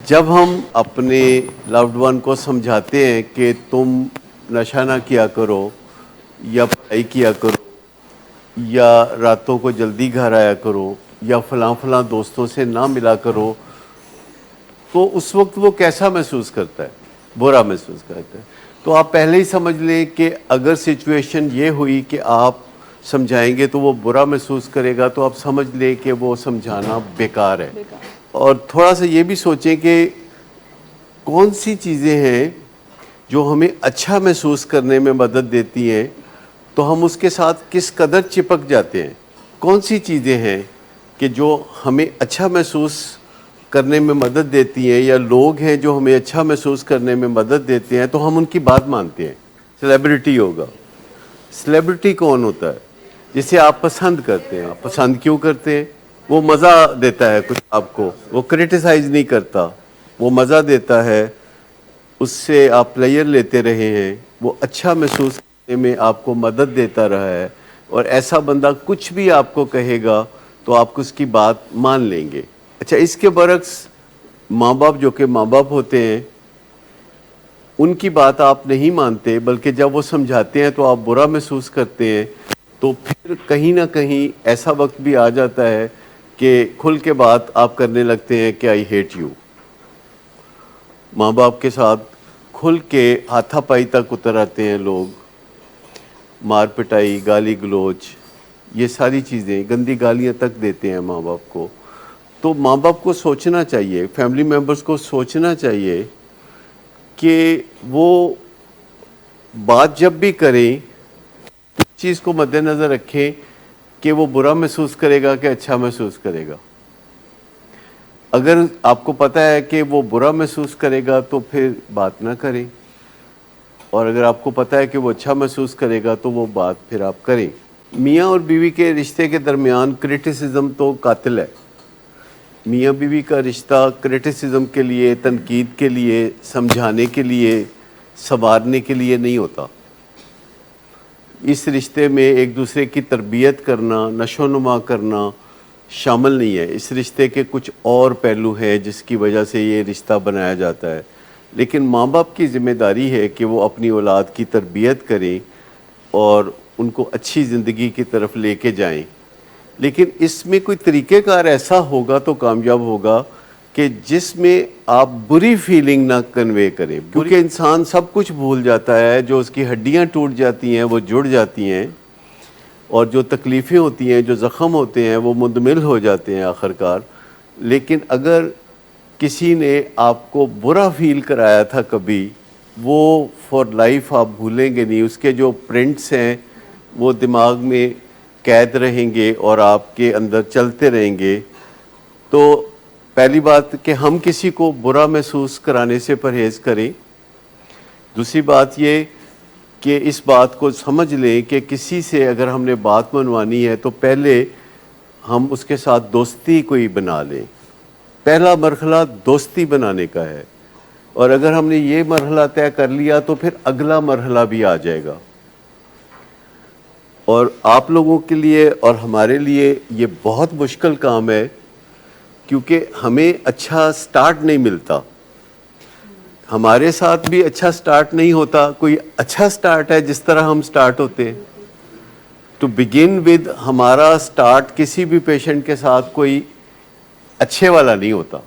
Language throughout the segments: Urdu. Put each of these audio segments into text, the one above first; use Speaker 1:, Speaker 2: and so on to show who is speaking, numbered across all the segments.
Speaker 1: جب ہم اپنے لوڈ ون کو سمجھاتے ہیں کہ تم نشہ نہ کیا کرو یا پڑھائی کیا کرو یا راتوں کو جلدی گھر آیا کرو یا فلاں فلاں دوستوں سے نہ ملا کرو، تو اس وقت وہ کیسا محسوس کرتا ہے؟ برا محسوس کرتا ہے۔ تو آپ پہلے ہی سمجھ لیں کہ اگر سچویشن یہ ہوئی کہ آپ سمجھائیں گے تو وہ برا محسوس کرے گا، تو آپ سمجھ لیں کہ وہ سمجھانا بیکار ہے۔ اور تھوڑا سا یہ بھی سوچیں کہ کون سی چیزیں ہیں جو ہمیں اچھا محسوس کرنے میں مدد دیتی ہیں، تو ہم اس کے ساتھ کس قدر چپک جاتے ہیں۔ کون سی چیزیں ہیں کہ جو ہمیں اچھا محسوس کرنے میں مدد دیتی ہیں، یا لوگ ہیں جو ہمیں اچھا محسوس کرنے میں مدد دیتے ہیں تو ہم ان کی بات مانتے ہیں۔ سیلیبریٹی ہوگا۔ سیلیبریٹی کون ہوتا ہے؟ جسے آپ پسند کرتے ہیں۔ آپ پسند کیوں کرتے ہیں؟ وہ مزہ دیتا ہے کچھ آپ کو، وہ کرٹیسائز نہیں کرتا، وہ مزہ دیتا ہے، اس سے آپ پلیئر لیتے رہے ہیں، وہ اچھا محسوس کرنے میں آپ کو مدد دیتا رہا ہے، اور ایسا بندہ کچھ بھی آپ کو کہے گا تو آپ اس کی بات مان لیں گے۔ اچھا، اس کے برعکس ماں باپ جو کہ ماں باپ ہوتے ہیں، ان کی بات آپ نہیں مانتے، بلکہ جب وہ سمجھاتے ہیں تو آپ برا محسوس کرتے ہیں، تو پھر کہیں نہ کہیں ایسا وقت بھی آ جاتا ہے کہ کھل کے بات آپ کرنے لگتے ہیں کہ آئی ہیٹ یو۔ ماں باپ کے ساتھ کھل کے ہاتھا پائی تک اتر آتے ہیں لوگ، مار پٹائی، گالی گلوچ، یہ ساری چیزیں، گندی گالیاں تک دیتے ہیں ماں باپ کو۔ تو ماں باپ کو سوچنا چاہیے، فیملی ممبرز کو سوچنا چاہیے کہ وہ بات جب بھی کریں اس چیز کو مد نظر رکھیں کہ وہ برا محسوس کرے گا کہ اچھا محسوس کرے گا۔ اگر آپ کو پتہ ہے کہ وہ برا محسوس کرے گا تو پھر بات نہ کریں، اور اگر آپ کو پتہ ہے کہ وہ اچھا محسوس کرے گا تو وہ بات پھر آپ کریں۔ میاں اور بیوی کے رشتے کے درمیان کرٹیسزم تو قاتل ہے۔ میاں بیوی کا رشتہ کرٹیسزم کے لیے، تنقید کے لیے، سمجھانے کے لیے، سنوارنے کے لیے نہیں ہوتا۔ اس رشتے میں ایک دوسرے کی تربیت کرنا، نشو و نما کرنا شامل نہیں ہے۔ اس رشتے کے کچھ اور پہلو ہیں جس کی وجہ سے یہ رشتہ بنایا جاتا ہے، لیکن ماں باپ کی ذمہ داری ہے کہ وہ اپنی اولاد کی تربیت کریں اور ان کو اچھی زندگی کی طرف لے کے جائیں۔ لیکن اس میں کوئی طریقہ کار ایسا ہوگا تو کامیاب ہوگا کہ جس میں آپ بری فیلنگ نہ کنوے کریں، کیونکہ انسان سب کچھ بھول جاتا ہے، جو اس کی ہڈیاں ٹوٹ جاتی ہیں وہ جڑ جاتی ہیں، اور جو تکلیفیں ہوتی ہیں، جو زخم ہوتے ہیں وہ مندمل ہو جاتے ہیں آخر کار۔ لیکن اگر کسی نے آپ کو برا فیل کرایا تھا کبھی، وہ فار لائف آپ بھولیں گے نہیں، اس کے جو پرنٹس ہیں وہ دماغ میں قید رہیں گے اور آپ کے اندر چلتے رہیں گے۔ تو پہلی بات کہ ہم کسی کو برا محسوس کرانے سے پرہیز کریں۔ دوسری بات یہ کہ اس بات کو سمجھ لیں کہ کسی سے اگر ہم نے بات منوانی ہے تو پہلے ہم اس کے ساتھ دوستی کوئی بنا لیں۔ پہلا مرحلہ دوستی بنانے کا ہے، اور اگر ہم نے یہ مرحلہ طے کر لیا تو پھر اگلا مرحلہ بھی آ جائے گا۔ اور آپ لوگوں کے لیے اور ہمارے لیے یہ بہت مشکل کام ہے، کیونکہ ہمیں اچھا سٹارٹ نہیں ملتا، ہمارے ساتھ بھی اچھا سٹارٹ نہیں ہوتا۔ کوئی اچھا سٹارٹ ہے جس طرح ہم سٹارٹ ہوتے ہیں ٹو بگن ود، ہمارا سٹارٹ کسی بھی پیشنٹ کے ساتھ کوئی اچھے والا نہیں ہوتا۔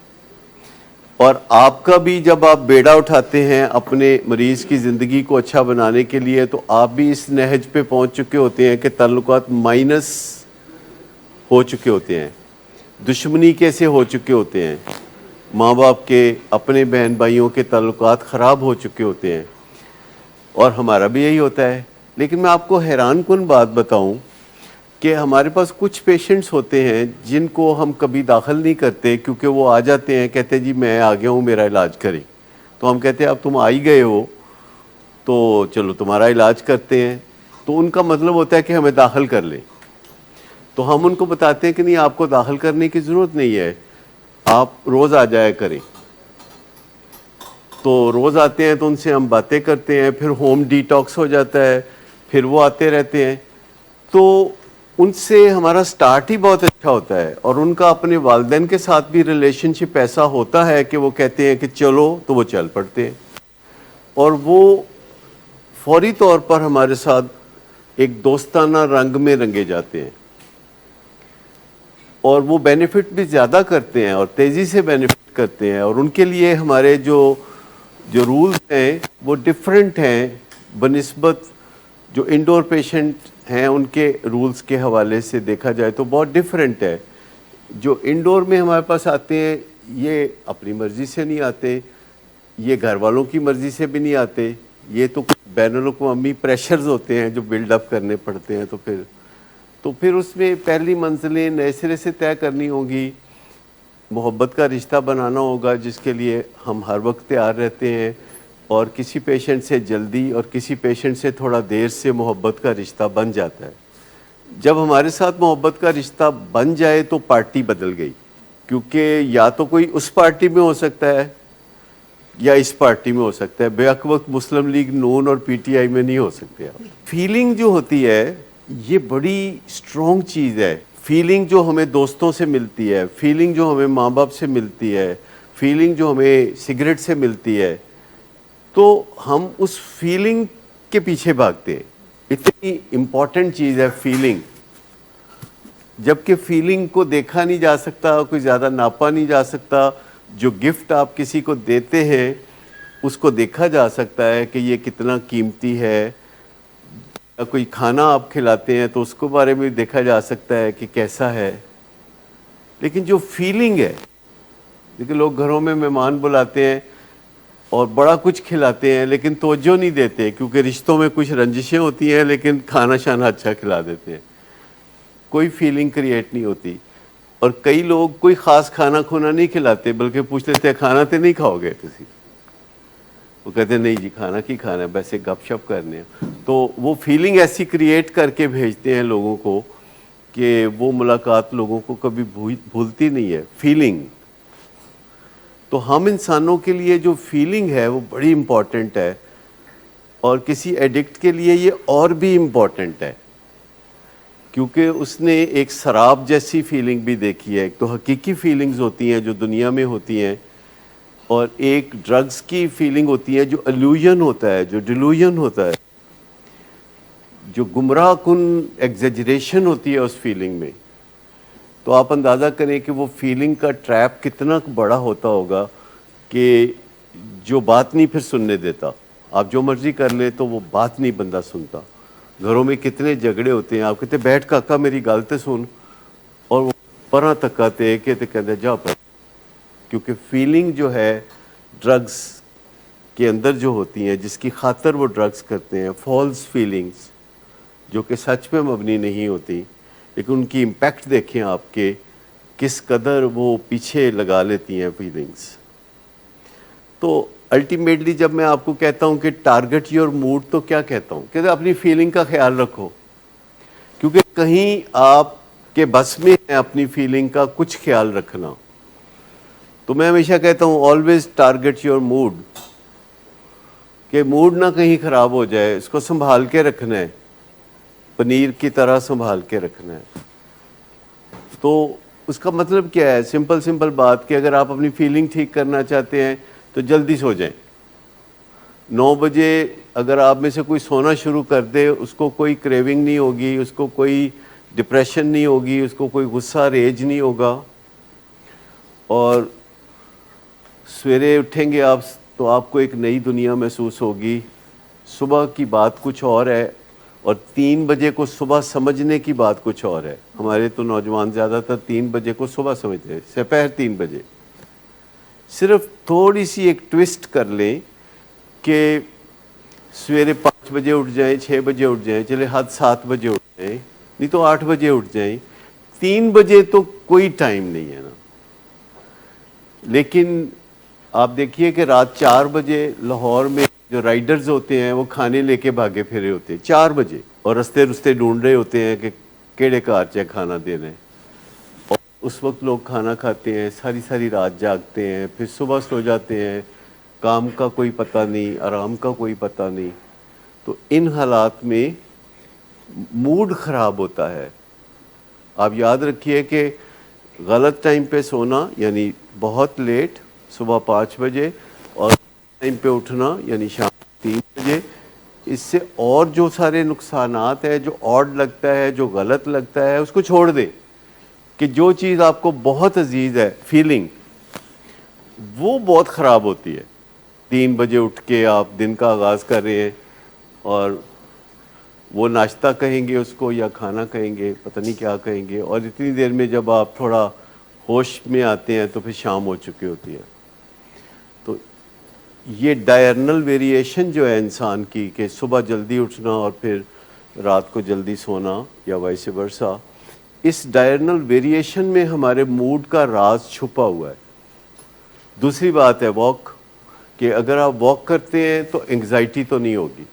Speaker 1: اور آپ کا بھی جب آپ بیڑا اٹھاتے ہیں اپنے مریض کی زندگی کو اچھا بنانے کے لیے، تو آپ بھی اس نہج پہ پہنچ چکے ہوتے ہیں کہ تعلقات مائنس ہو چکے ہوتے ہیں، دشمنی کیسے ہو چکے ہوتے ہیں، ماں باپ کے، اپنے بہن بھائیوں کے تعلقات خراب ہو چکے ہوتے ہیں، اور ہمارا بھی یہی ہوتا ہے۔ لیکن میں آپ کو حیران کن بات بتاؤں کہ ہمارے پاس کچھ پیشنٹس ہوتے ہیں جن کو ہم کبھی داخل نہیں کرتے، کیونکہ وہ آ جاتے ہیں، کہتے ہیں جی میں آ گیا ہوں میرا علاج کریں۔ تو ہم کہتے ہیں اب تم آ ہی گئے ہو تو چلو تمہارا علاج کرتے ہیں۔ تو ان کا مطلب ہوتا ہے کہ ہمیں داخل کر لیں۔ تو ہم ان کو بتاتے ہیں کہ نہیں، آپ کو داخل کرنے کی ضرورت نہیں ہے، آپ روز آ جایا کریں۔ تو روز آتے ہیں تو ان سے ہم باتیں کرتے ہیں، پھر ہوم ڈی ٹاکس ہو جاتا ہے، پھر وہ آتے رہتے ہیں۔ تو ان سے ہمارا سٹارٹ ہی بہت اچھا ہوتا ہے، اور ان کا اپنے والدین کے ساتھ بھی ریلیشن شپ ایسا ہوتا ہے کہ وہ کہتے ہیں کہ چلو تو وہ چل پڑتے ہیں، اور وہ فوری طور پر ہمارے ساتھ ایک دوستانہ رنگ میں رنگے جاتے ہیں، اور وہ بینیفٹ بھی زیادہ کرتے ہیں اور تیزی سے بینیفٹ کرتے ہیں، اور ان کے لیے ہمارے جو رولز ہیں وہ ڈیفرنٹ ہیں بنسبت جو انڈور پیشنٹ ہیں ان کے رولز کے حوالے سے دیکھا جائے تو بہت ڈیفرنٹ ہے۔ جو انڈور میں ہمارے پاس آتے ہیں یہ اپنی مرضی سے نہیں آتے، یہ گھر والوں کی مرضی سے بھی نہیں آتے، یہ تو کچھ بین الاقوامی پریشرز ہوتے ہیں جو بلڈ اپ کرنے پڑتے ہیں، تو پھر اس میں پہلی منزلیں نئے سرے سے طے کرنی ہوں گی، محبت کا رشتہ بنانا ہوگا جس کے لیے ہم ہر وقت تیار رہتے ہیں، اور کسی پیشنٹ سے جلدی اور کسی پیشنٹ سے تھوڑا دیر سے محبت کا رشتہ بن جاتا ہے۔ جب ہمارے ساتھ محبت کا رشتہ بن جائے تو پارٹی بدل گئی، کیونکہ یا تو کوئی اس پارٹی میں ہو سکتا ہے یا اس پارٹی میں ہو سکتا ہے، بیک وقت مسلم لیگ نون اور پی ٹی آئی میں نہیں ہو سکتے آپ۔ فیلنگ جو ہوتی ہے یہ بڑی اسٹرانگ چیز ہے، فیلنگ جو ہمیں دوستوں سے ملتی ہے، فیلنگ جو ہمیں ماں باپ سے ملتی ہے، فیلنگ جو ہمیں سگریٹ سے ملتی ہے، تو ہم اس فیلنگ کے پیچھے بھاگتے ہیں۔ اتنی امپورٹنٹ چیز ہے فیلنگ، جبکہ فیلنگ کو دیکھا نہیں جا سکتا، کوئی زیادہ ناپا نہیں جا سکتا۔ جو گفٹ آپ کسی کو دیتے ہیں اس کو دیکھا جا سکتا ہے کہ یہ کتنا قیمتی ہے، یا کوئی کھانا آپ کھلاتے ہیں تو اس کو بارے میں دیکھا جا سکتا ہے کہ کیسا ہے، لیکن جو فیلنگ ہے، لیکن لوگ گھروں میں مہمان بلاتے ہیں اور بڑا کچھ کھلاتے ہیں لیکن توجہ نہیں دیتے، کیونکہ رشتوں میں کچھ رنجشیں ہوتی ہیں، لیکن کھانا شانا اچھا کھلا دیتے ہیں، کوئی فیلنگ کریٹ نہیں ہوتی۔ اور کئی لوگ کوئی خاص کھانا کھونا نہیں کھلاتے، بلکہ پوچھ لیتے ہیں کھانا تو نہیں کھاؤ گے تسی، وہ کہتے ہیں نہیں جی کھانا کی کھانا ہے، ویسے گپ شپ کرنے ہیں، تو وہ فیلنگ ایسی کریٹ کر کے بھیجتے ہیں لوگوں کو کہ وہ ملاقات لوگوں کو کبھی بھولتی نہیں ہے، فیلنگ۔ تو ہم انسانوں کے لیے جو فیلنگ ہے وہ بڑی امپورٹنٹ ہے، اور کسی ایڈکٹ کے لیے یہ اور بھی امپورٹنٹ ہے، کیونکہ اس نے ایک سراب جیسی فیلنگ بھی دیکھی ہے۔ ایک تو حقیقی فیلنگز ہوتی ہیں جو دنیا میں ہوتی ہیں، اور ایک ڈرگز کی فیلنگ ہوتی ہے جو الوژن ہوتا ہے، جو ڈیلوژن ہوتا ہے، جو گمراہ کن ایگزیجریشن ہوتی ہے اس فیلنگ میں۔ تو آپ اندازہ کریں کہ وہ فیلنگ کا ٹریپ کتنا بڑا ہوتا ہوگا کہ جو بات نہیں پھر سننے دیتا، آپ جو مرضی کر لیں تو وہ بات نہیں بندہ سنتا۔ گھروں میں کتنے جھگڑے ہوتے ہیں، آپ کہتے بیٹھ کاکا میری گل تے سن، اور وہ پرا تکاتے کہ کہتے جا پر، کیونکہ فیلنگ جو ہے ڈرگز کے اندر جو ہوتی ہیں، جس کی خاطر وہ ڈرگز کرتے ہیں، فالس فیلنگز جو کہ سچ پہ مبنی نہیں ہوتی، لیکن ان کی امپیکٹ دیکھیں آپ کے کس قدر وہ پیچھے لگا لیتی ہیں فیلنگز۔ تو الٹیمیٹلی جب میں آپ کو کہتا ہوں کہ ٹارگٹ یور موڈ، تو کیا کہتا ہوں کہ اپنی فیلنگ کا خیال رکھو، کیونکہ کہیں آپ کے بس میں ہے اپنی فیلنگ کا کچھ خیال رکھنا۔ تو میں ہمیشہ کہتا ہوں آلویز ٹارگٹ یور موڈ، کہ موڈ نہ کہیں خراب ہو جائے، اس کو سنبھال کے رکھنا ہے، پنیر کی طرح سنبھال کے رکھنا ہے۔ تو اس کا مطلب کیا ہے؟ سمپل بات کہ اگر آپ اپنی فیلنگ ٹھیک کرنا چاہتے ہیں تو جلدی سو جائیں۔ 9 بجے اگر آپ میں سے کوئی سونا شروع کر دے، اس کو کوئی کریونگ نہیں ہوگی، اس کو کوئی ڈپریشن نہیں ہوگی، اس کو کوئی غصہ ریج نہیں ہوگا، اور سویرے اٹھیں گے آپ تو آپ کو ایک نئی دنیا محسوس ہوگی۔ صبح کی بات کچھ اور ہے، اور 3 بجے کو صبح سمجھنے کی بات کچھ اور ہے۔ ہمارے تو نوجوان زیادہ تر 3 بجے کو صبح سمجھتے ہیں، سپہر 3 بجے۔ صرف تھوڑی سی ایک ٹوسٹ کر لیں کہ سویرے 5 بجے اٹھ جائیں، 6 بجے اٹھ جائیں، چلے حد 7 بجے اٹھ جائیں، نہیں تو 8 بجے اٹھ جائیں، 3 بجے تو کوئی ٹائم نہیں ہے نا۔ لیکن آپ دیکھیے کہ رات 4 بجے لاہور میں جو رائڈرز ہوتے ہیں وہ کھانے لے کے بھاگے پھرے ہوتے ہیں 4 بجے، اور رستے ڈھونڈ رہے ہوتے ہیں کہ کیڑے کار چاہے کھانا دینا ہے، اور اس وقت لوگ کھانا کھاتے ہیں، ساری رات جاگتے ہیں، پھر صبح سو جاتے ہیں، کام کا کوئی پتہ نہیں، آرام کا کوئی پتہ نہیں۔ تو ان حالات میں موڈ خراب ہوتا ہے، آپ یاد رکھیے کہ غلط ٹائم پہ سونا یعنی بہت لیٹ صبح 5 بجے اور ٹائم پہ اٹھنا یعنی شام 3 بجے، اس سے اور جو سارے نقصانات ہیں، جو آڈ لگتا ہے، جو غلط لگتا ہے، اس کو چھوڑ دیں کہ جو چیز آپ کو بہت عزیز ہے، فیلنگ، وہ بہت خراب ہوتی ہے۔ 3 بجے اٹھ کے آپ دن کا آغاز کر رہے ہیں اور وہ ناشتہ کہیں گے اس کو یا کھانا کہیں گے، پتہ نہیں کیا کہیں گے، اور اتنی دیر میں جب آپ تھوڑا ہوش میں آتے ہیں تو پھر شام ہو چکی ہوتی ہے۔ تو یہ ڈائرنل ویریشن جو ہے انسان کی کہ صبح جلدی اٹھنا اور پھر رات کو جلدی سونا یا وائس ورسا، اس ڈائرنل ویریشن میں ہمارے موڈ کا راز چھپا ہوا ہے۔ دوسری بات ہے واک، کہ اگر آپ واک کرتے ہیں تو انگزائٹی تو نہیں ہوگی،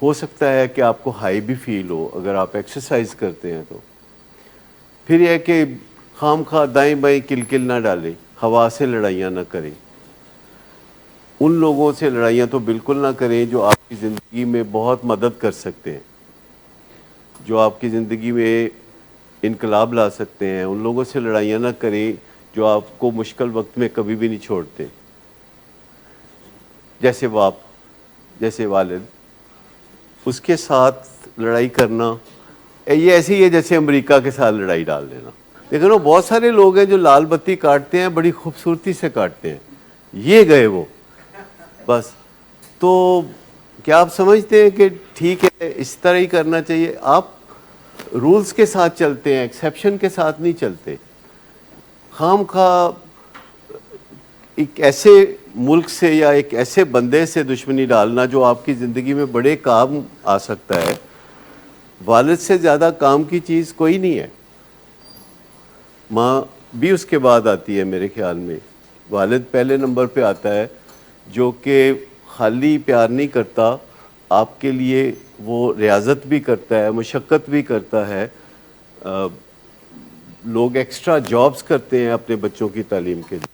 Speaker 1: ہو سکتا ہے کہ آپ کو ہائی بھی فیل ہو اگر آپ ایکسرسائز کرتے ہیں تو۔ پھر یہ کہ خام خواہ دائیں بائیں کل نہ ڈالیں، ہوا سے لڑائیاں نہ کریں، ان لوگوں سے لڑائیاں تو بالکل نہ کریں جو آپ کی زندگی میں بہت مدد کر سکتے ہیں، جو آپ کی زندگی میں انقلاب لا سکتے ہیں، ان لوگوں سے لڑائیاں نہ کریں جو آپ کو مشکل وقت میں کبھی بھی نہیں چھوڑتے، جیسے باپ، جیسے والد۔ اس کے ساتھ لڑائی کرنا یہ ایسے ہی ہے جیسے امریکہ کے ساتھ لڑائی ڈال دینا۔ لیکن وہ بہت سارے لوگ ہیں جو لال بتی کاٹتے ہیں، بڑی خوبصورتی سے کاٹتے ہیں، یہ گئے وہ بس۔ تو کیا آپ سمجھتے ہیں کہ ٹھیک ہے اس طرح ہی کرنا چاہیے؟ آپ رولز کے ساتھ چلتے ہیں، ایکسیپشن کے ساتھ نہیں چلتے۔ خام خواہ ایک ایسے ملک سے یا ایک ایسے بندے سے دشمنی ڈالنا جو آپ کی زندگی میں بڑے کام آ سکتا ہے، والد سے زیادہ کام کی چیز کوئی نہیں ہے۔ ماں بھی اس کے بعد آتی ہے میرے خیال میں، والد پہلے نمبر پہ آتا ہے، جو کہ خالی پیار نہیں کرتا، آپ کے لیے وہ ریاضت بھی کرتا ہے، مشقت بھی کرتا ہے۔ لوگ ایکسٹرا جابز کرتے ہیں اپنے بچوں کی تعلیم کے لیے،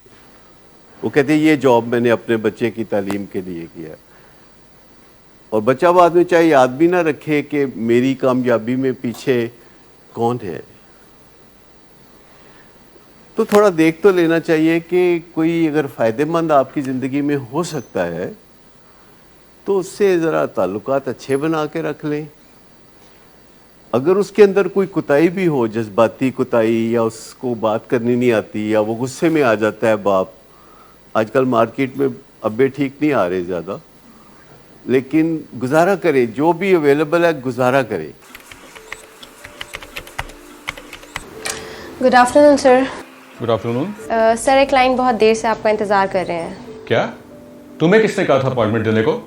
Speaker 1: وہ کہتے ہیں یہ جاب میں نے اپنے بچے کی تعلیم کے لیے کیا ہے، اور بچہ بعد میں چاہے یاد بھی نہ رکھے کہ میری کامیابی میں پیچھے کون ہے۔ تو تھوڑا دیکھ تو لینا چاہیے کہ کوئی اگر فائدہ مند آپ کی زندگی میں ہو سکتا ہے تو اس سے ذرا تعلقات اچھے بنا کے رکھ لیں۔ اگر اس کے اندر کوئی کوتاہی بھی ہو، جذباتی کوتاہی، یا اس کو بات کرنی نہیں آتی، یا وہ غصے میں آ جاتا ہے باپ، آج کل مارکیٹ میں ابے ٹھیک نہیں آ رہے زیادہ، لیکن گزارا کرے، جو بھی اویلیبل ہے گزارا کرے۔
Speaker 2: گڈ آفٹر نون سر۔
Speaker 3: گڈ آفٹر نون
Speaker 2: سر، ایک کلائنٹ بہت دیر سے آپ کا انتظار کر رہے ہیں۔
Speaker 3: کیا تمہیں کس نے کہا تھا اپائنٹمنٹ دینے کو؟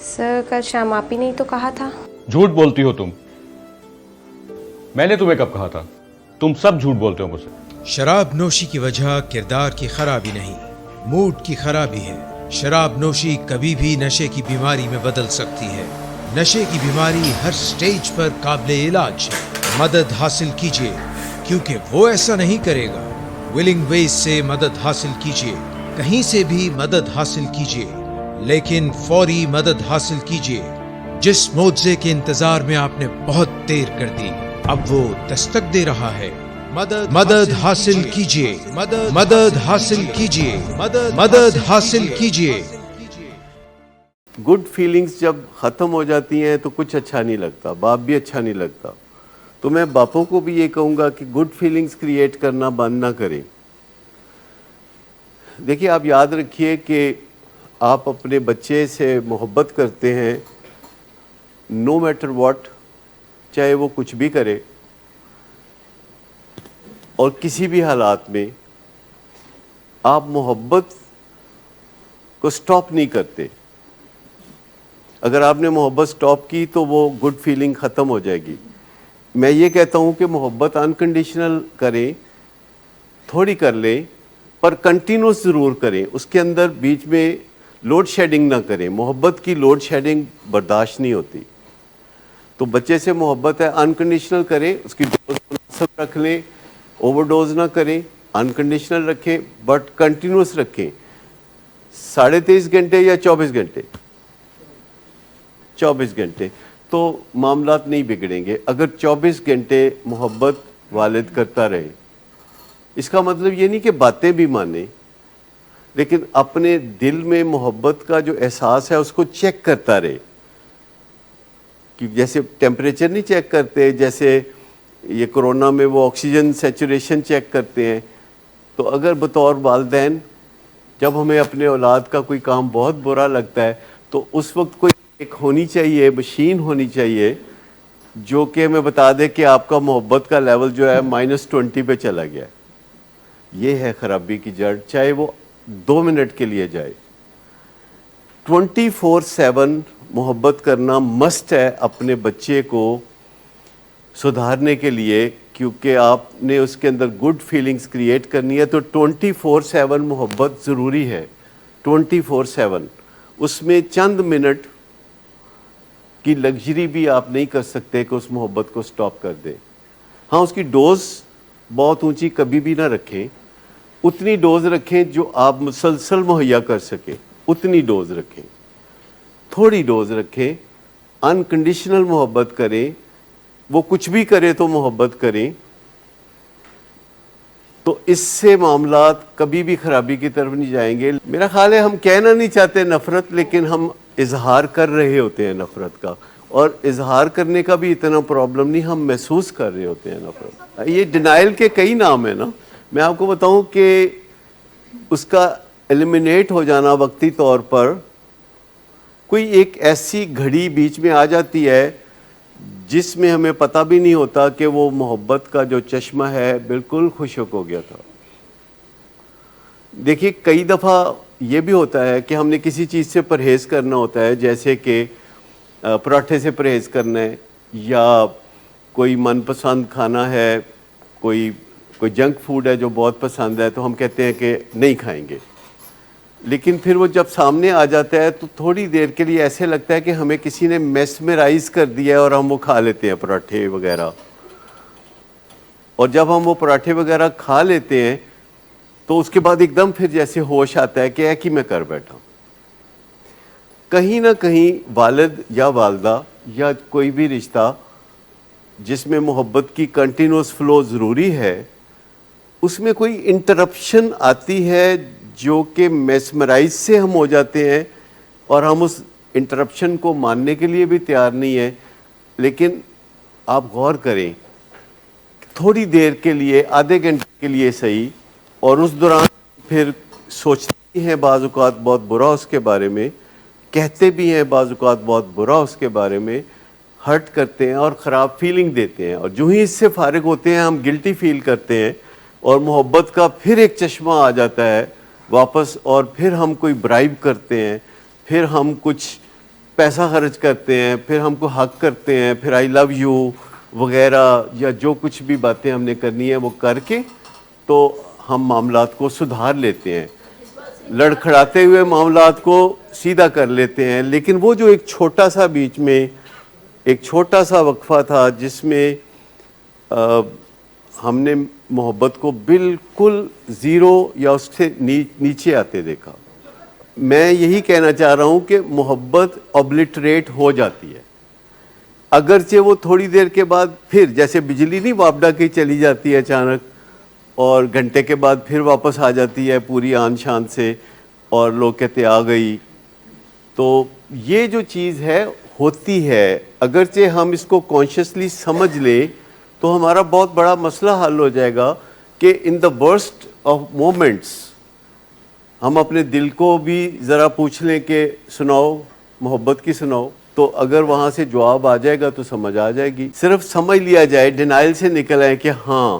Speaker 2: سر کل شام آپ ہی نہیں تو کہا تھا۔
Speaker 3: جھوٹ بولتی ہو تم، میں نے تمہیں کب کہا تھا؟ تم سب جھوٹ بولتے ہو مجھ سے۔
Speaker 4: شراب نوشی کی وجہ کردار کی خرابی نہیں، موڈ کی خرابی ہے۔ شراب نوشی کبھی بھی نشے کی بیماری میں بدل سکتی ہے۔ نشے کی بیماری ہر سٹیج پر قابل علاج ہے۔ مدد حاصل کیجیے، کیونکہ وہ ایسا نہیں کرے گا۔ ولنگ ویز سے مدد حاصل کیجیے، کہیں سے بھی مدد حاصل کیجیے، لیکن فوری مدد حاصل کیجیے۔ جس معجزے کے انتظار میں آپ نے بہت دیر کر دی، اب وہ دستک دے رہا ہے۔ مدد حاصل کیجیے، مدد حاصل کیجیے، مدد حاصل کیجیے۔
Speaker 1: گڈ فیلنگز جب ختم ہو جاتی ہیں تو کچھ اچھا نہیں لگتا، باپ بھی اچھا نہیں لگتا۔ تو میں باپوں کو بھی یہ کہوں گا کہ گڈ فیلنگز کریٹ کرنا بند نہ کریں۔ دیکھیے آپ یاد رکھیے کہ آپ اپنے بچے سے محبت کرتے ہیں، نو میٹر واٹ، چاہے وہ کچھ بھی کرے اور کسی بھی حالات میں، آپ محبت کو سٹاپ نہیں کرتے۔ اگر آپ نے محبت سٹاپ کی تو وہ گڈ فیلنگ ختم ہو جائے گی۔ میں یہ کہتا ہوں کہ محبت انکنڈیشنل کریں، تھوڑی کر لیں، پر کنٹینیوس ضرور کریں، اس کے اندر بیچ میں لوڈ شیڈنگ نہ کریں۔ محبت کی لوڈ شیڈنگ برداشت نہیں ہوتی۔ تو بچے سے محبت ہے، انکنڈیشنل کریں، اس کی ڈوز مناسب رکھ لیں، اوور ڈوز نہ کریں، انکنڈیشنل رکھیں، بٹ کنٹینیوس رکھیں۔ 23.5 گھنٹے یا 24 گھنٹے، 24 گھنٹے۔ تو معاملات نہیں بگڑیں گے. اگر 24 گھنٹے محبت والد کرتا رہے, اس کا مطلب یہ نہیں کہ باتیں بھی مانے, لیکن اپنے دل میں محبت کا جو احساس ہے اس کو چیک کرتا رہے. کہ جیسے ٹیمپریچر نہیں چیک کرتے, جیسے یہ کرونا میں وہ آکسیجن سیچوریشن چیک کرتے ہیں, تو اگر بطور والدین جب ہمیں اپنے اولاد کا کوئی کام بہت برا لگتا ہے تو اس وقت کوئی ایک ہونی چاہیے, مشین ہونی چاہیے جو کہ ہمیں بتا دے کہ آپ کا محبت کا لیول جو ہے -20 پہ چلا گیا ہے. یہ ہے خرابی کی جڑ, چاہے وہ 2 منٹ کے لیے جائے. 24/7 محبت کرنا مسٹ ہے اپنے بچے کو سدھارنے کے لیے, کیونکہ آپ نے اس کے اندر گڈ فیلنگز کریٹ کرنی ہے. تو 24/7 محبت ضروری ہے. 24/7 اس میں چند منٹ کی لگژری بھی آپ نہیں کر سکتے کہ اس محبت کو سٹاپ کر دیں. ہاں, اس کی ڈوز بہت اونچی کبھی بھی نہ رکھیں, اتنی ڈوز رکھیں جو آپ مسلسل مہیا کر سکیں, اتنی ڈوز رکھیں. تھوڑی ڈوز رکھیں, انکنڈیشنل محبت کریں, وہ کچھ بھی کرے تو محبت کریں. تو اس سے معاملات کبھی بھی خرابی کی طرف نہیں جائیں گے. میرا خیال ہے ہم کہنا نہیں چاہتے نفرت, لیکن ہم اظہار کر رہے ہوتے ہیں نفرت کا, اور اظہار کرنے کا بھی اتنا پرابلم نہیں, ہم محسوس کر رہے ہوتے ہیں نفرت. یہ ڈینائل کے کئی نام ہیں نا. میں آپ کو بتاؤں کہ اس کا ایلیمینیٹ ہو جانا وقتی طور پر, کوئی ایک ایسی گھڑی بیچ میں آ جاتی ہے جس میں ہمیں پتہ بھی نہیں ہوتا کہ وہ محبت کا جو چشمہ ہے بالکل خشک ہو گیا تھا. دیکھیے کئی دفعہ یہ بھی ہوتا ہے کہ ہم نے کسی چیز سے پرہیز کرنا ہوتا ہے, جیسے کہ پراٹھے سے پرہیز کرنا ہے, یا کوئی من پسند کھانا ہے, کوئی جنک فوڈ ہے جو بہت پسند ہے, تو ہم کہتے ہیں کہ نہیں کھائیں گے. لیکن پھر وہ جب سامنے آ جاتا ہے تو تھوڑی دیر کے لیے ایسے لگتا ہے کہ ہمیں کسی نے میسمرائز کر دیا ہے اور ہم وہ کھا لیتے ہیں پراٹھے وغیرہ. اور جب ہم وہ پراٹھے وغیرہ کھا لیتے ہیں تو اس کے بعد ایک دم پھر جیسے ہوش آتا ہے کہ ایک ہی میں کر بیٹھا. کہیں نہ کہیں والد یا والدہ یا کوئی بھی رشتہ جس میں محبت کی کنٹینیوس فلو ضروری ہے, اس میں کوئی انٹرپشن آتی ہے جو کہ میسمرائز سے ہم ہو جاتے ہیں, اور ہم اس انٹرپشن کو ماننے کے لیے بھی تیار نہیں ہیں. لیکن آپ غور کریں, تھوڑی دیر کے لیے, آدھے گھنٹے کے لیے صحیح, اور اس دوران پھر سوچتے ہیں بعض اوقات بہت برا اس کے بارے میں, کہتے بھی ہیں بعض اوقات بہت برا اس کے بارے میں, ہرٹ کرتے ہیں اور خراب فیلنگ دیتے ہیں, اور جو ہی اس سے فارغ ہوتے ہیں ہم گلٹی فیل کرتے ہیں, اور محبت کا پھر ایک چشمہ آ جاتا ہے واپس, اور پھر ہم کوئی برائب کرتے ہیں, پھر ہم کچھ پیسہ خرچ کرتے ہیں, پھر ہم کو حق کرتے ہیں, پھر آئی لو یو وغیرہ, یا جو کچھ بھی باتیں ہم نے کرنی ہے وہ کر کے تو ہم معاملات کو سدھار لیتے ہیں, لڑکھڑاتے ہوئے معاملات کو سیدھا کر لیتے ہیں. لیکن وہ جو ایک چھوٹا سا بیچ میں ایک چھوٹا سا وقفہ تھا جس میں ہم نے محبت کو بالکل زیرو یا اس سے نیچے آتے دیکھا. میں یہی کہنا چاہ رہا ہوں کہ محبت اوبلٹریٹ ہو جاتی ہے, اگرچہ وہ تھوڑی دیر کے بعد پھر جیسے بجلی نہیں وابڈا کی چلی جاتی ہے اچانک, اور گھنٹے کے بعد پھر واپس آ جاتی ہے پوری آن شان سے, اور لوگ کہتے آ گئی. تو یہ جو چیز ہے ہوتی ہے, اگرچہ ہم اس کو کانشیسلی سمجھ لیں تو ہمارا بہت بڑا مسئلہ حل ہو جائے گا کہ ان دا ورسٹ آف مومنٹس ہم اپنے دل کو بھی ذرا پوچھ لیں کہ سناؤ محبت کی سناؤ, تو اگر وہاں سے جواب آ جائے گا تو سمجھ آ جائے گی. صرف سمجھ لیا جائے, ڈینائل سے نکل آئے کہ ہاں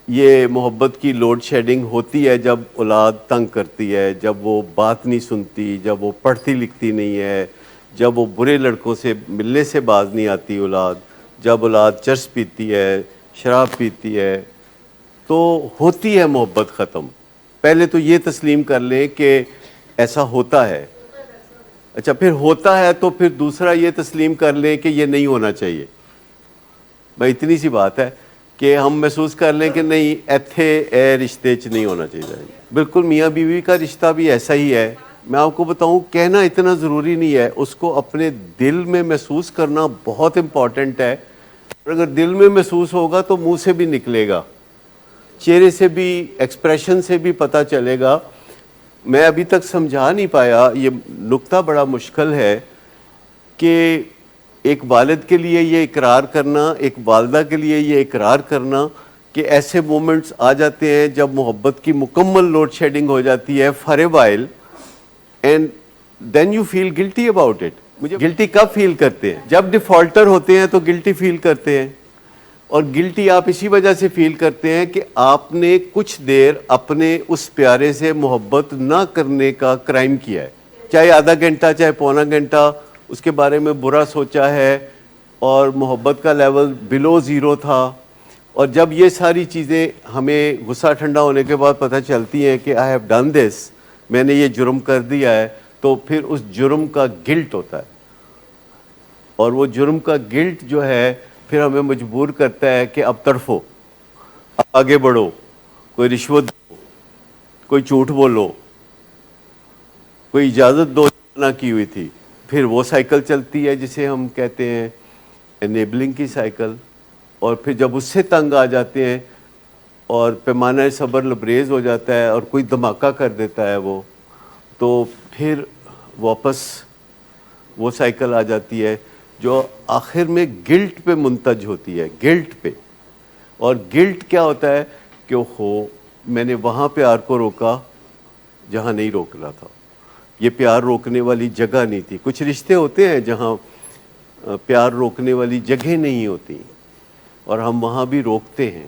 Speaker 1: یہ محبت کی لوڈ شیڈنگ ہوتی ہے جب اولاد تنگ کرتی ہے, جب وہ بات نہیں سنتی, جب وہ پڑھتی لکھتی نہیں ہے, جب وہ برے لڑکوں سے ملنے سے باز نہیں آتی اولاد, جب اولاد چرس پیتی ہے, شراب پیتی ہے, تو ہوتی ہے محبت ختم. پہلے تو یہ تسلیم کر لیں کہ ایسا ہوتا ہے. اچھا پھر ہوتا ہے تو پھر دوسرا یہ تسلیم کر لیں کہ یہ نہیں ہونا چاہیے. بھائی اتنی سی بات ہے کہ ہم محسوس کر لیں کہ نہیں ایتھے اے رشتے چ نہیں ہونا چاہیے. بالکل میاں بیوی کا رشتہ بھی ایسا ہی ہے, میں آپ کو بتاؤں کہنا اتنا ضروری نہیں ہے, اس کو اپنے دل میں محسوس کرنا بہت امپورٹنٹ ہے. اور اگر دل میں محسوس ہوگا تو منہ سے بھی نکلے گا, چہرے سے بھی, ایکسپریشن سے بھی پتہ چلے گا. میں ابھی تک سمجھا نہیں پایا, یہ نقطہ بڑا مشکل ہے کہ ایک والد کے لیے یہ اقرار کرنا, ایک والدہ کے لیے یہ اقرار کرنا کہ ایسے مومنٹس آ جاتے ہیں جب محبت کی مکمل لوڈ شیڈنگ ہو جاتی ہے for a while, and then you feel guilty about it. مجھے گلٹی کب فیل کرتے ہیں؟ جب ڈیفالٹر ہوتے ہیں تو گلٹی فیل کرتے ہیں, اور گلٹی آپ اسی وجہ سے فیل کرتے ہیں کہ آپ نے کچھ دیر اپنے اس پیارے سے محبت نہ کرنے کا کرائم کیا ہے, چاہے آدھا گھنٹہ چاہے پونا گھنٹہ اس کے بارے میں برا سوچا ہے, اور محبت کا لیول بلو زیرو تھا. اور جب یہ ساری چیزیں ہمیں غصہ ٹھنڈا ہونے کے بعد پتہ چلتی ہیں کہ آئی ہیو ڈن دس, میں نے یہ جرم کر دیا ہے, تو پھر اس جرم کا گلٹ ہوتا ہے, اور وہ جرم کا گلٹ جو ہے پھر ہمیں مجبور کرتا ہے کہ اب تڑفو, اب آگے بڑھو, کوئی رشوت دو, کوئی جھوٹ بولو, کوئی اجازت دو نہ کی ہوئی تھی. پھر وہ سائیکل چلتی ہے جسے ہم کہتے ہیں انیبلنگ کی سائیکل. اور پھر جب اس سے تنگ آ جاتے ہیں اور پیمانہ صبر لبریز ہو جاتا ہے اور کوئی دھماکہ کر دیتا ہے وہ, تو پھر واپس وہ سائیکل آ جاتی ہے جو آخر میں گلٹ پہ منتج ہوتی ہے, گلٹ پہ. اور گلٹ کیا ہوتا ہے کہ میں نے وہاں پیار کو روکا جہاں نہیں روکنا تھا, یہ پیار روکنے والی جگہ نہیں تھی. کچھ رشتے ہوتے ہیں جہاں پیار روکنے والی جگہ نہیں ہوتی اور ہم وہاں بھی روکتے ہیں,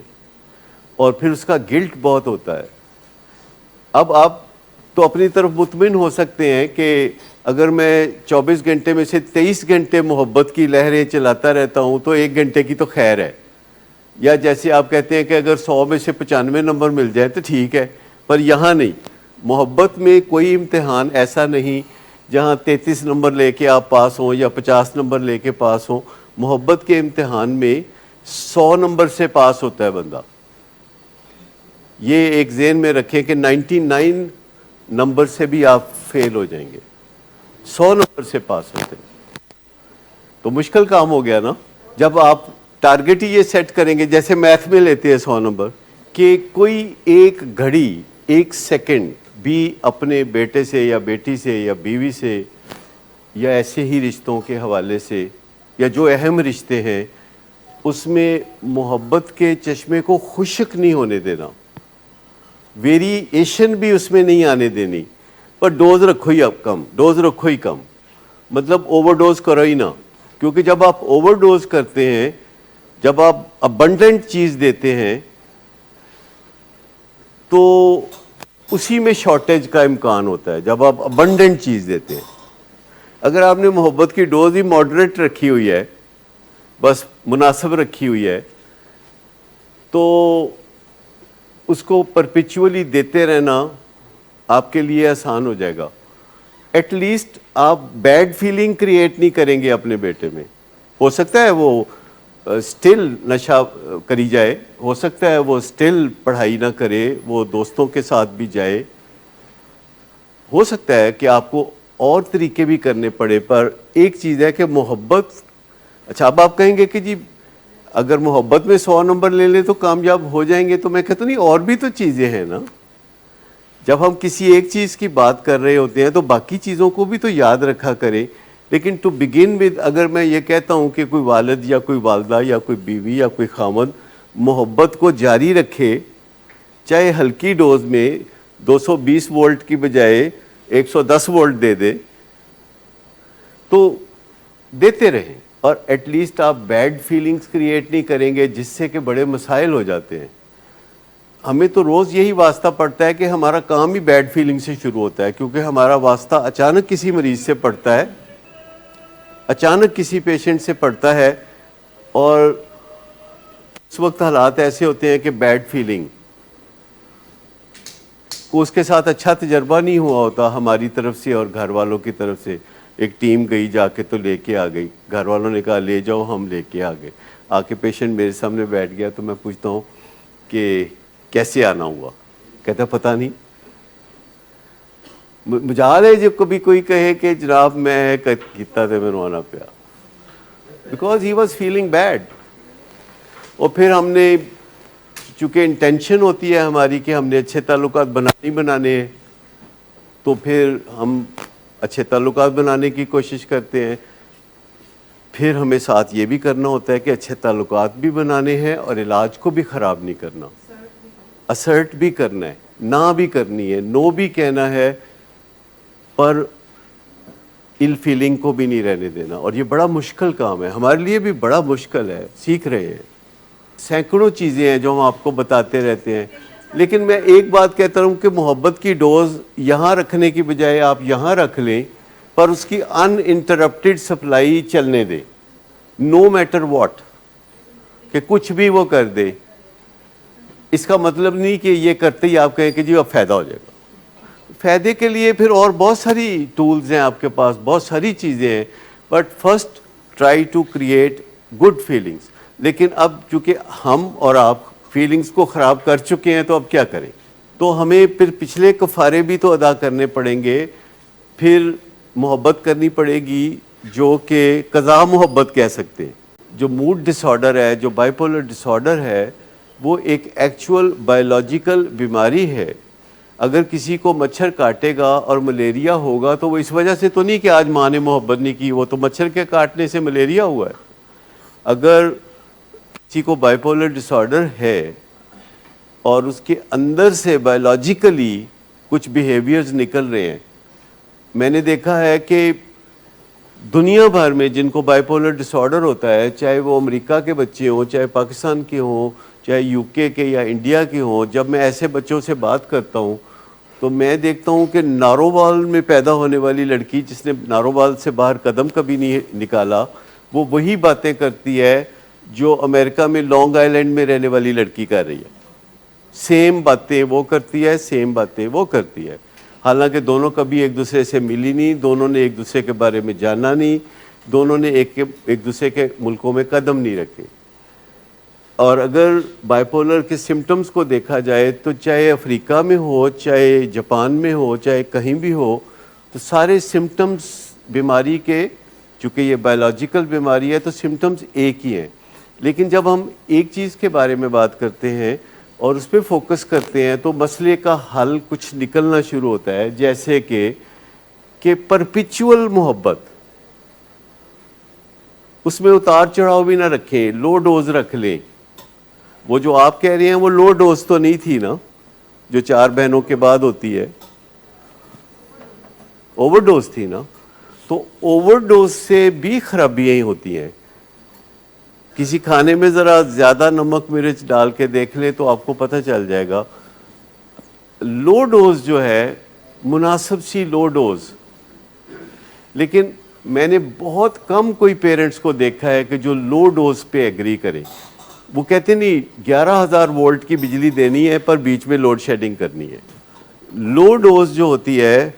Speaker 1: اور پھر اس کا گلٹ بہت ہوتا ہے. اب آپ تو اپنی طرف مطمئن ہو سکتے ہیں کہ اگر میں 24 گھنٹے میں سے 23 گھنٹے محبت کی لہریں چلاتا رہتا ہوں تو 1 گھنٹے کی تو خیر ہے. یا جیسے آپ کہتے ہیں کہ اگر 100 میں سے 95 نمبر مل جائے تو ٹھیک ہے, پر یہاں نہیں. محبت میں کوئی امتحان ایسا نہیں جہاں 33 نمبر لے کے آپ پاس ہوں یا 50 نمبر لے کے پاس ہوں. محبت کے امتحان میں 100 نمبر سے پاس ہوتا ہے بندہ. یہ ایک ذہن میں رکھیں کہ 99 نمبر سے بھی آپ فیل ہو جائیں گے, 100 نمبر سے پاس ہوتے ہیں. تو مشکل کام ہو گیا نا جب آپ ٹارگٹ ہی یہ سیٹ کریں گے, جیسے میتھ میں لیتے ہیں 100 نمبر, کہ کوئی ایک گھڑی, ایک سیکنڈ بھی اپنے بیٹے سے یا بیٹی سے یا بیوی سے یا ایسے ہی رشتوں کے حوالے سے یا جو اہم رشتے ہیں اس میں محبت کے چشمے کو خشک نہیں ہونے دینا, ویریشن بھی اس میں نہیں آنے دینی. پر ڈوز رکھو ہی اب کم, ڈوز رکھو ہی کم, مطلب اوور ڈوز کرو ہی نہ. کیونکہ جب آپ اوور ڈوز کرتے ہیں, جب آپ ابنڈنٹ چیز دیتے ہیں تو اسی میں شارٹیج کا امکان ہوتا ہے. جب آپ ابنڈنٹ چیز دیتے ہیں, اگر آپ نے محبت کی ڈوز ہی ماڈریٹ رکھی ہوئی ہے, بس مناسب رکھی ہوئی ہے, تو اس کو پرپیچولی دیتے رہنا آپ کے لیے آسان ہو جائے گا. ایٹ لیسٹ آپ بیڈ فیلنگ کریٹ نہیں کریں گے اپنے بیٹے میں. ہو سکتا ہے وہ سٹل نشہ کری جائے, ہو سکتا ہے وہ سٹل پڑھائی نہ کرے, وہ دوستوں کے ساتھ بھی جائے, ہو سکتا ہے کہ آپ کو اور طریقے بھی کرنے پڑے. پر ایک چیز ہے کہ محبت, اچھا اب آپ کہیں گے کہ جی اگر محبت میں 100 نمبر لے لیں تو کامیاب ہو جائیں گے, تو میں کہتا ہوں نہیں, اور بھی تو چیزیں ہیں نا. جب ہم کسی ایک چیز کی بات کر رہے ہوتے ہیں تو باقی چیزوں کو بھی تو یاد رکھا کریں. لیکن ٹو بگن ود, اگر میں یہ کہتا ہوں کہ کوئی والد یا کوئی والدہ یا کوئی بیوی یا کوئی خامد محبت کو جاری رکھے, چاہے ہلکی ڈوز میں 220 وولٹ کی بجائے 110 وولٹ دے دے, تو دیتے رہیں. اور ایٹ لیسٹ آپ بیڈ فیلنگز کریٹ نہیں کریں گے جس سے کہ بڑے مسائل ہو جاتے ہیں. ہمیں تو روز یہی واسطہ پڑتا ہے کہ ہمارا کام ہی بیڈ فیلنگ سے شروع ہوتا ہے, کیونکہ ہمارا واسطہ اچانک کسی مریض سے پڑتا ہے, اچانک کسی پیشنٹ سے پڑتا ہے, اور اس وقت حالات ایسے ہوتے ہیں کہ بیڈ فیلنگ کو اس کے ساتھ اچھا تجربہ نہیں ہوا ہوتا ہماری طرف سے اور گھر والوں کی طرف سے. ایک ٹیم گئی جا کے تو لے کے آ گئی, گھر والوں نے کہا لے جاؤ, ہم لے کے آ گئے. آ کے پیشنٹ میرے سامنے بیٹھ گیا تو میں پوچھتا ہوں کہ کیسے آنا ہوا, کہتا پتہ نہیں. مجال ہے جب کبھی کوئی کہے کہ جناب میں کیتا تے میں روانا پیا, because he was feeling bad. اور پھر ہم نے, چونکہ انٹینشن ہوتی ہے ہماری کہ ہم نے اچھے تعلقات بنانے ہیں, تو پھر ہم اچھے تعلقات بنانے کی کوشش کرتے ہیں. پھر ہمیں ساتھ یہ بھی کرنا ہوتا ہے کہ اچھے تعلقات بھی بنانے ہیں اور علاج کو بھی خراب نہیں کرنا, اسرٹ بھی کرنا ہے, نہ بھی کرنی ہے, نو بھی کہنا ہے, پر ال فیلنگ کو بھی نہیں رہنے دینا. اور یہ بڑا مشکل کام ہے, ہمارے لیے بھی بڑا مشکل ہے, سیکھ رہے ہیں. سینکڑوں چیزیں ہیں جو ہم آپ کو بتاتے رہتے ہیں, لیکن میں ایک بات کہتا ہوں کہ محبت کی ڈوز یہاں رکھنے کی بجائے آپ یہاں رکھ لیں, پر اس کی ان انٹرپٹیڈ سپلائی چلنے دیں, نو میٹر واٹ, کہ کچھ بھی وہ کر دے. اس کا مطلب نہیں کہ یہ کرتے ہی آپ کہیں کہ جی اب فائدہ ہو جائے گا. فائدے کے لیے پھر اور بہت ساری ٹولز ہیں آپ کے پاس, بہت ساری چیزیں ہیں, but first try to create good feelings. لیکن اب چونکہ ہم اور آپ فیلنگس کو خراب کر چکے ہیں, تو اب کیا کریں؟ تو ہمیں پھر پچھلے کفارے بھی تو ادا کرنے پڑیں گے. پھر محبت کرنی پڑے گی جو کہ قضا محبت کہہ سکتے ہیں. جو موڈ ڈس آرڈر ہے, جو بائی پولر ڈس آرڈر ہے, وہ ایک ایکچول بایولوجیکل بیماری ہے. اگر کسی کو مچھر کاٹے گا اور ملیریا ہوگا تو وہ اس وجہ سے تو نہیں کہ آج ماں نے محبت نہیں کی, وہ تو مچھر کے کاٹنے سے ملیریا ہوا ہے. اگر کسی کو بائی پولر ڈس آرڈر ہے اور اس کے اندر سے بایولوجیکلی کچھ بیہیویئرز نکل رہے ہیں, میں نے دیکھا ہے کہ دنیا بھر میں جن کو بائی پولر ڈس آرڈر ہوتا ہے, چاہے وہ امریکہ کے بچے ہوں, چاہے پاکستان کے ہوں, چاہے یو کے یا انڈیا کے ہوں, جب میں ایسے بچوں سے بات کرتا ہوں تو میں دیکھتا ہوں کہ نارووال میں پیدا ہونے والی لڑکی جس نے نارووال سے باہر قدم کبھی نہیں نکالا, وہ وہی باتیں کرتی ہے جو امریکہ میں لانگ آئیلینڈ میں رہنے والی لڑکی کر رہی ہے. سیم باتیں وہ کرتی ہے, سیم باتیں وہ کرتی ہے. حالانکہ دونوں کبھی ایک دوسرے سے ملی نہیں, دونوں نے ایک دوسرے کے بارے میں جانا نہیں, دونوں نے ایک دوسرے کے ملکوں میں قدم نہیں رکھے. اور اگر بائی پولر کے سمٹمز کو دیکھا جائے تو چاہے افریقہ میں ہو, چاہے جاپان میں ہو, چاہے کہیں بھی ہو, تو سارے سمٹمز بیماری کے, چونکہ یہ بایولوجیکل بیماری ہے تو سمٹمز ایک ہی ہیں. لیکن جب ہم ایک چیز کے بارے میں بات کرتے ہیں اور اس پہ فوکس کرتے ہیں تو مسئلے کا حل کچھ نکلنا شروع ہوتا ہے. جیسے کہ پرپیچول محبت, اس میں اتار چڑھاؤ بھی نہ رکھیں, لو ڈوز رکھ لیں. وہ جو آپ کہہ رہے ہیں وہ لو ڈوز تو نہیں تھی نا, جو 4 بہنوں کے بعد ہوتی ہے, اوور ڈوز تھی نا. تو اوور ڈوز سے بھی خرابیاں ہی ہوتی ہیں. کسی کھانے میں ذرا زیادہ نمک مرچ ڈال کے دیکھ لیں تو آپ کو پتہ چل جائے گا. لو ڈوز جو ہے, مناسب سی لو ڈوز. لیکن میں نے بہت کم کوئی پیرنٹس کو دیکھا ہے کہ جو لو ڈوز پہ ایگری کریں. وہ کہتے نہیں 11,000 وولٹ کی بجلی دینی ہے پر بیچ میں لوڈ شیڈنگ کرنی ہے. لو ڈوز جو ہوتی ہے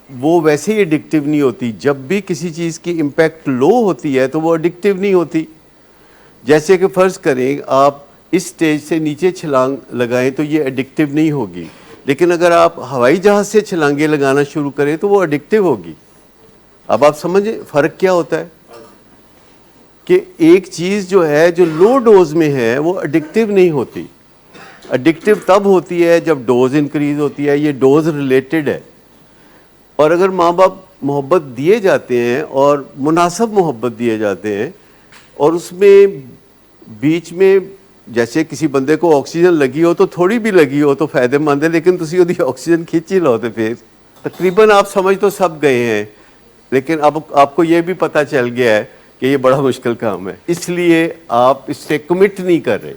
Speaker 1: وہ ویسے ہی ایڈکٹیو نہیں ہوتی. جب بھی کسی چیز کی امپیکٹ لو ہوتی ہے تو وہ ایڈکٹیو نہیں ہوتی. جیسے کہ فرض کریں آپ اس سٹیج سے نیچے چھلانگ لگائیں تو یہ ایڈکٹیو نہیں ہوگی, لیکن اگر آپ ہوائی جہاز سے چھلانگیں لگانا شروع کریں تو وہ ایڈکٹیو ہوگی. اب آپ سمجھیں فرق کیا ہوتا ہے کہ ایک چیز جو ہے جو لو ڈوز میں ہے وہ ایڈکٹیو نہیں ہوتی. ایڈکٹیو تب ہوتی ہے جب ڈوز انکریز ہوتی ہے. یہ ڈوز ریلیٹڈ ہے. اور اگر ماں باپ محبت دیے جاتے ہیں اور مناسب محبت دیے جاتے ہیں اور اس میں بیچ میں جیسے کسی بندے کو آکسیجن لگی ہو تو تھوڑی بھی لگی ہو تو فائدہ مند ہے, لیکن تسی وہ آکسیجن کھینچی لو تو پھر تقریباً آپ سمجھ تو سب گئے ہیں. لیکن اب آپ کو یہ بھی پتہ چل گیا ہے کہ یہ بڑا مشکل کام ہے, اس لیے آپ اس سے کمٹ نہیں کر رہے,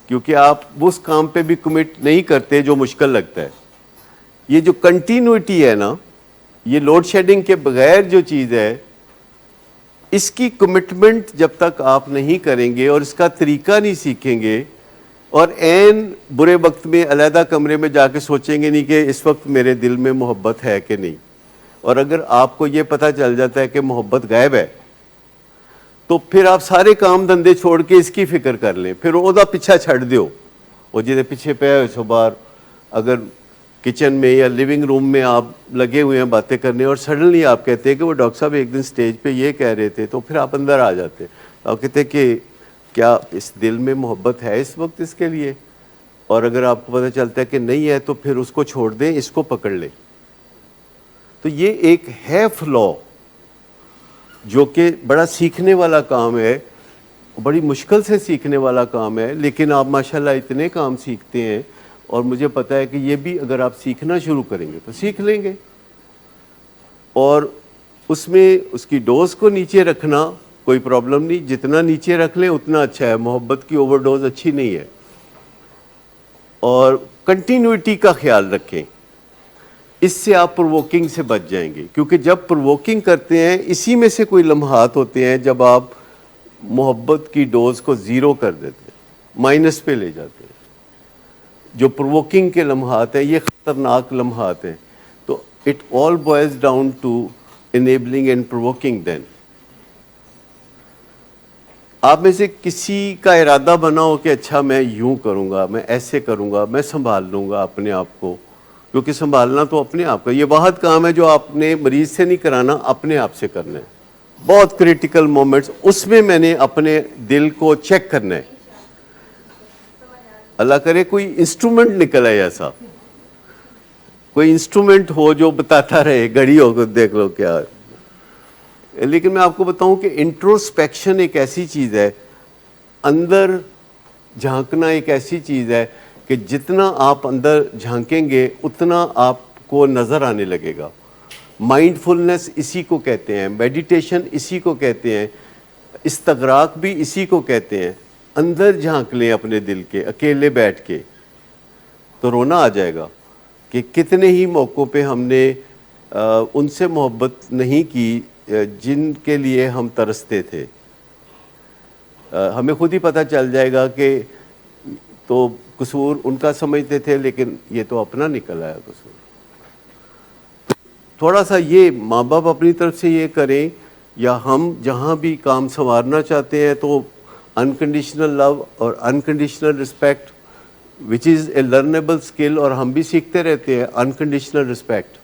Speaker 1: کیونکہ آپ اس کام پہ بھی کمٹ نہیں کرتے جو مشکل لگتا ہے. یہ جو کنٹینیوٹی ہے نا, یہ لوڈ شیڈنگ کے بغیر جو چیز ہے, اس کی کمٹمنٹ جب تک آپ نہیں کریں گے اور اس کا طریقہ نہیں سیکھیں گے اور عین برے وقت میں علیحدہ کمرے میں جا کے سوچیں گے نہیں کہ اس وقت میرے دل میں محبت ہے کہ نہیں, اور اگر آپ کو یہ پتہ چل جاتا ہے کہ محبت غائب ہے تو پھر آپ سارے کام دھندے چھوڑ کے اس کی فکر کر لیں. پھر وہ پیچھا چھڑ دیو, وہ جہاں پیچھے پہ سو بار اگر کچن میں یا لیونگ روم میں آپ لگے ہوئے ہیں باتیں کرنے اور سڈنلی آپ کہتے ہیں کہ وہ ڈاکٹر صاحب ایک دن سٹیج پہ یہ کہہ رہے تھے, تو پھر آپ اندر آ جاتے ہیں. آپ کہتے ہیں کہ کیا اس دل میں محبت ہے اس وقت اس کے لیے, اور اگر آپ کو پتہ چلتا ہے کہ نہیں ہے تو پھر اس کو چھوڑ دیں, اس کو پکڑ لیں. تو یہ ایک ہے فلو جو کہ بڑا سیکھنے والا کام ہے, بڑی مشکل سے سیکھنے والا کام ہے, لیکن آپ ماشاءاللہ اتنے کام سیکھتے ہیں, اور مجھے پتہ ہے کہ یہ بھی اگر آپ سیکھنا شروع کریں گے تو سیکھ لیں گے. اور اس میں اس کی ڈوز کو نیچے رکھنا کوئی پرابلم نہیں, جتنا نیچے رکھ لیں اتنا اچھا ہے. محبت کی اوور ڈوز اچھی نہیں ہے. اور کنٹینیوٹی کا خیال رکھیں, اس سے آپ پرووکنگ سے بچ جائیں گے, کیونکہ جب پرووکنگ کرتے ہیں اسی میں سے کوئی لمحات ہوتے ہیں جب آپ محبت کی ڈوز کو زیرو کر دیتے ہیں, مائنس پہ لے جاتے ہیں. جو پرووکنگ کے لمحات ہیں یہ خطرناک لمحات ہیں. تو it all boils down to enabling and provoking. Then آپ میں سے کسی کا ارادہ بنا ہو کہ اچھا میں یوں کروں گا, میں ایسے کروں گا, میں سنبھال لوں گا اپنے آپ کو, کیونکہ سنبھالنا تو اپنے آپ کا, یہ واحد کام ہے جو آپ نے مریض سے نہیں کرانا, اپنے آپ سے کرنا ہے. بہت کریٹیکل مومنٹس اس میں میں نے اپنے دل کو چیک کرنا ہے. اللہ کرے کوئی انسٹرومنٹ نکل آئے, ایسا کوئی انسٹرومنٹ ہو جو بتاتا رہے, گھڑی ہو کو دیکھ لو کیا. لیکن میں آپ کو بتاؤں کہ انٹروسپیکشن ایک ایسی چیز ہے, اندر جھانکنا ایک ایسی چیز ہے کہ جتنا آپ اندر جھانکیں گے اتنا آپ کو نظر آنے لگے گا. مائنڈ فلنس اسی کو کہتے ہیں, میڈیٹیشن اسی کو کہتے ہیں, استغراق بھی اسی کو کہتے ہیں. اندر جھانک لیں اپنے دل کے, اکیلے بیٹھ کے, تو رونا آ جائے گا کہ کتنے ہی موقعوں پہ ہم نے ان سے محبت نہیں کی جن کے لیے ہم ترستے تھے. ہمیں خود ہی پتہ چل جائے گا کہ تو قصور ان کا سمجھتے تھے, لیکن یہ تو اپنا نکل آیا قصور. تھوڑا سا یہ ماں باپ اپنی طرف سے یہ کریں, یا ہم جہاں بھی کام سنوارنا چاہتے ہیں تو انکنڈیشنل لو اور انکنڈیشنل رسپیکٹ وچ از اے لرنیبل اسکل, اور ہم بھی سیکھتے رہتے ہیں انکنڈیشنل رسپیکٹ,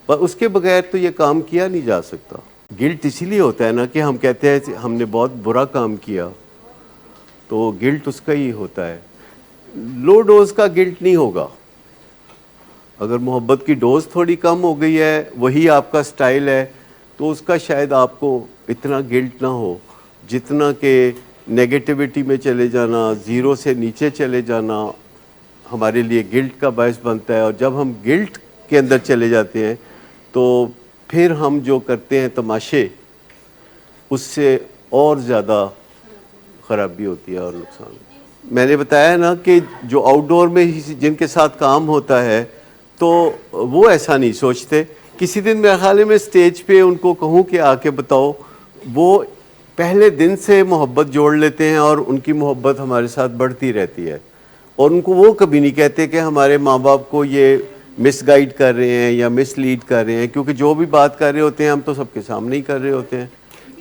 Speaker 1: پر اس کے بغیر تو یہ کام کیا نہیں جا سکتا. گلٹ اسی لیے ہوتا ہے نا کہ ہم کہتے ہیں ہم نے بہت برا کام کیا, تو گلٹ اس کا ہی ہوتا ہے. لو ڈوز کا گلٹ نہیں ہوگا. اگر محبت کی ڈوز تھوڑی کم ہو گئی ہے, وہی آپ کا سٹائل ہے, تو اس کا شاید آپ کو اتنا گلٹ نہ ہو جتنا کہ نیگیٹیوٹی میں چلے جانا, زیرو سے نیچے چلے جانا ہمارے لیے گلٹ کا باعث بنتا ہے. اور جب ہم گلٹ کے اندر چلے جاتے ہیں تو پھر ہم جو کرتے ہیں تماشے, اس سے اور زیادہ خرابی ہوتی ہے اور نقصان. میں نے بتایا نا کہ جو آؤٹ ڈور میں جن کے ساتھ کام ہوتا ہے تو وہ ایسا نہیں سوچتے. کسی دن میرے خیال میں اسٹیج پہ ان کو کہوں کہ آ کے بتاؤ, وہ پہلے دن سے محبت جوڑ لیتے ہیں اور ان کی محبت ہمارے ساتھ بڑھتی رہتی ہے. اور ان کو وہ کبھی نہیں کہتے کہ ہمارے ماں باپ کو یہ مس گائیڈ کر رہے ہیں یا مس لیڈ کر رہے ہیں, کیونکہ جو بھی بات کر رہے ہوتے ہیں ہم تو سب کے سامنے ہی کر رہے ہوتے ہیں,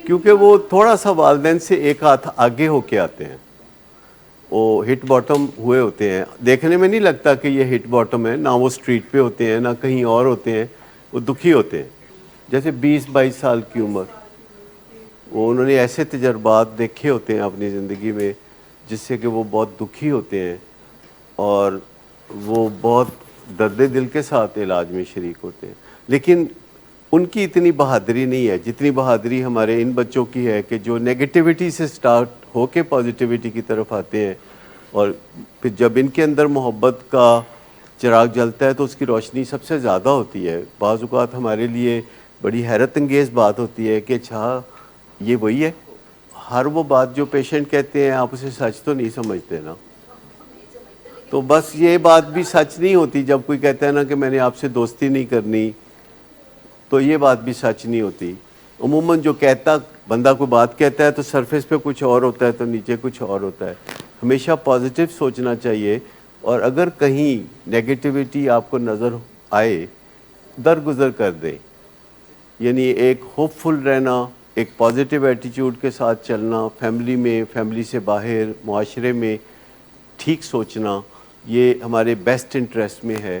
Speaker 1: کیونکہ وہ تھوڑا سا والدین سے ایک ہاتھ آگے ہو کے آتے ہیں. وہ ہٹ باٹم ہوئے ہوتے ہیں, دیکھنے میں نہیں لگتا کہ یہ ہٹ باٹم ہے, نہ وہ اسٹریٹ پہ ہوتے ہیں نہ کہیں اور ہوتے ہیں, وہ دکھی ہوتے ہیں. جیسے 20-22 سال کی عمر, وہ انہوں نے ایسے تجربات دیکھے ہوتے ہیں اپنی زندگی میں جس سے کہ وہ بہت دکھی ہوتے ہیں اور وہ بہت درد دل کے ساتھ علاج میں شریک ہوتے ہیں. لیکن ان کی اتنی بہادری نہیں ہے جتنی بہادری ہمارے ان بچوں کی ہے کہ جو نیگیٹیوٹی سے سٹارٹ ہو کے پازیٹیوٹی کی طرف آتے ہیں, اور پھر جب ان کے اندر محبت کا چراغ جلتا ہے تو اس کی روشنی سب سے زیادہ ہوتی ہے. بعض اوقات ہمارے لیے بڑی حیرت انگیز بات ہوتی ہے کہ اچھا یہ وہی ہے. ہر وہ بات جو پیشنٹ کہتے ہیں آپ اسے سچ تو نہیں سمجھتے نا, تو بس یہ بات بھی سچ نہیں ہوتی. جب کوئی کہتا ہے نا کہ میں نے آپ سے دوستی نہیں کرنی, تو یہ بات بھی سچ نہیں ہوتی. عموماً جو کہتا بندہ کوئی بات کہتا ہے تو سرفیس پہ کچھ اور ہوتا ہے تو نیچے کچھ اور ہوتا ہے. ہمیشہ پازیٹیو سوچنا چاہیے, اور اگر کہیں نیگیٹیوٹی آپ کو نظر آئے درگزر کر دیں. یعنی ایک ہوپ فل رہنا, ایک پازیٹیو ایٹیچیوڈ کے ساتھ چلنا, فیملی میں, فیملی سے باہر, معاشرے میں ٹھیک سوچنا, یہ ہمارے بیسٹ انٹرسٹ میں ہے.